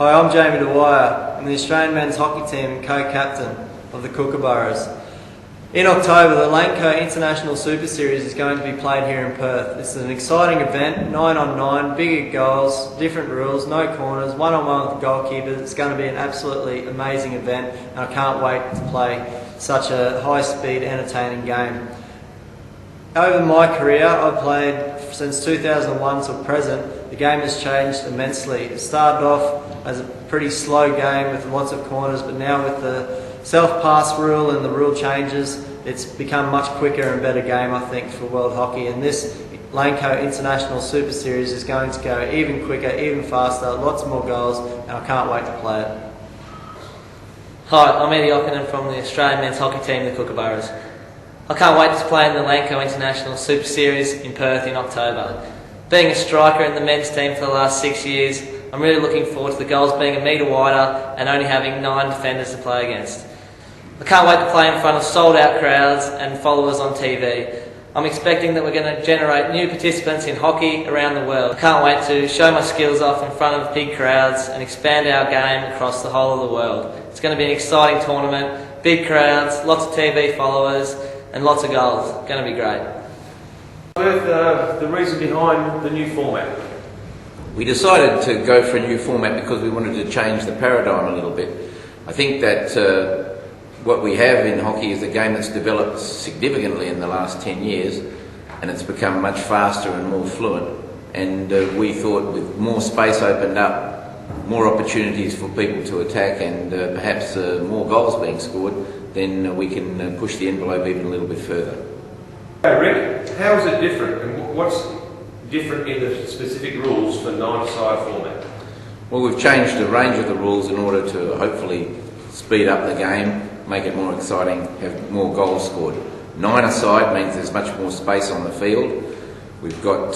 Hi, I'm Jamie Dwyer. I'm the Australian men's hockey team co-captain of the Kookaburras. In October, the Lanco International Super Series is going to be played here in Perth. It's an exciting event, 9-on-9, bigger goals, different rules, no corners, one-on-one with the goalkeeper. It's going to be an absolutely amazing event, and I can't wait to play such a high-speed, entertaining game. Over my career, I've played since 2001 till present. The game has changed immensely. It started off as a pretty slow game with lots of corners, but now with the self-pass rule and the rule changes, it's become a much quicker and better game, I think, for world hockey. And this Lanco International Super Series is going to go even quicker, even faster, lots more goals, and I can't wait to play it. Hi, I'm Ockenden from the Australian men's hockey team, the Kookaburras. I can't wait to play in the Lanco International Super Series in Perth in October. Being a striker in the men's team for the last 6 years, I'm really looking forward to the goals being a metre wider and only having 9 defenders to play against. I can't wait to play in front of sold-out crowds and followers on TV. I'm expecting that we're going to generate new participants in hockey around the world. I can't wait to show my skills off in front of big crowds and expand our game across the whole of the world. It's going to be an exciting tournament, big crowds, lots of TV followers and lots of goals. It's going to be great. The reason behind the new format? We decided to go for a new format because we wanted to change the paradigm a little bit. I think that what we have in hockey is a game that's developed significantly in the last 10 years, and it's become much faster and more fluent. And we thought with more space opened up, more opportunities for people to attack, and perhaps more goals being scored, then we can push the envelope even a little bit further. Hey Rick, how is it different, and what's different in the specific rules for 9-a-side format? Well, we've changed a range of the rules in order to hopefully speed up the game, make it more exciting, have more goals scored. 9-a-side means there's much more space on the field. We've got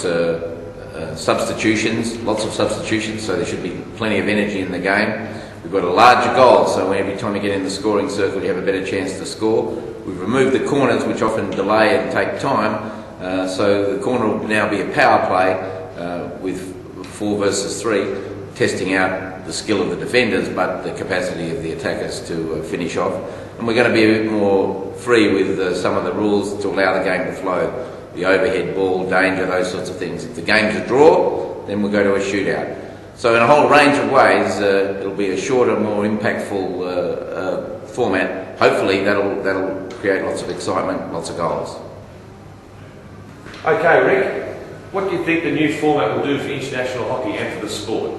substitutions, lots of substitutions, so there should be plenty of energy in the game. We've got a larger goal, so every time you get in the scoring circle you have a better chance to score. We've removed the corners, which often delay and take time, so the corner will now be a power play with 4 versus 3, testing out the skill of the defenders but the capacity of the attackers to finish off. And we're going to be a bit more free with some of the rules to allow the game to flow. The overhead ball, danger, those sorts of things. If the game's a draw, then we'll go to a shootout. So in a whole range of ways, it'll be a shorter, more impactful format. Hopefully that'll create lots of excitement, lots of goals. Okay Rick, what do you think the new format will do for international hockey and for the sport?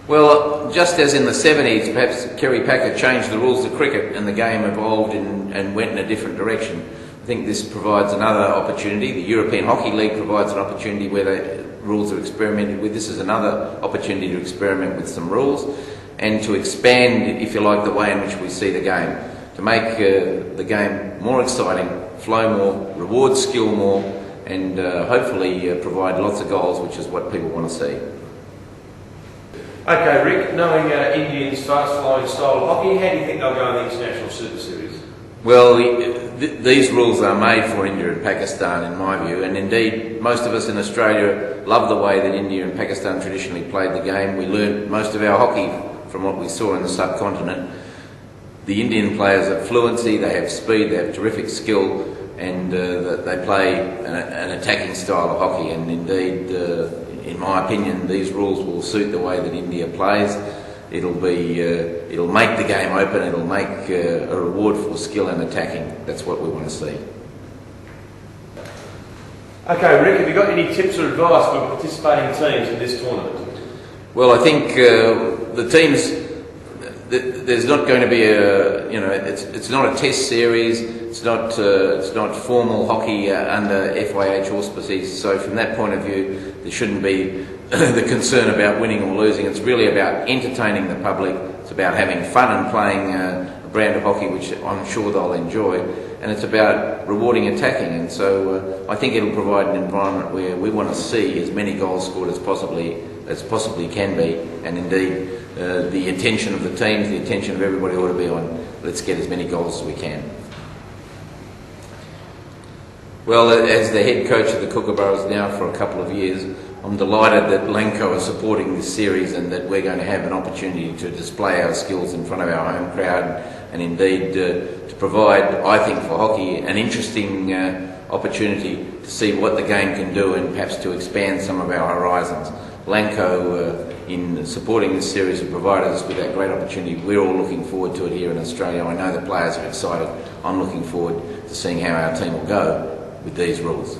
Well, just as in the 70s, perhaps Kerry Packer changed the rules of cricket and the game evolved and went in a different direction. I think this provides another opportunity. The European Hockey League provides an opportunity where the rules are experimented with. This is another opportunity to experiment with some rules and to expand, if you like, the way in which we see the game. To make the game more exciting, flow more, reward skill more, and hopefully provide lots of goals, which is what people want to see. Okay Rick, knowing Indians' fast-flowing style of hockey, how do you think they'll go in the International Super Series? Well, these rules are made for India and Pakistan in my view, and indeed most of us in Australia love the way that India and Pakistan traditionally played the game. We learned most of our hockey from what we saw in the subcontinent. The Indian players have fluency, they have speed, they have terrific skill, and they play an attacking style of hockey, and indeed in my opinion these rules will suit the way that India plays. It'll make the game open, it'll make a reward for skill and attacking. That's what we want to see. Okay Rick, have you got any tips or advice for participating teams in this tournament? Well, I think the teams, there's not going to be it's not a test series, it's not formal hockey under FIH auspices, so from that point of view there shouldn't be the concern about winning or losing. It's really about entertaining the public, it's about having fun and playing a brand of hockey which I'm sure they'll enjoy, and it's about rewarding attacking, and so I think it'll provide an environment where we want to see as many goals scored as possibly can be, and indeed the attention of the teams, the attention of everybody ought to be on let's get as many goals as we can. Well, as the head coach of the Kookaburras now for a couple of years, I'm delighted that Lanco is supporting this series and that we're going to have an opportunity to display our skills in front of our home crowd and indeed to provide, I think, for hockey an interesting opportunity to see what the game can do and perhaps to expand some of our horizons. Lanco, in supporting this series, have provided us with that great opportunity. We're all looking forward to it here in Australia. I know the players are excited. I'm looking forward to seeing how our team will go with these rules.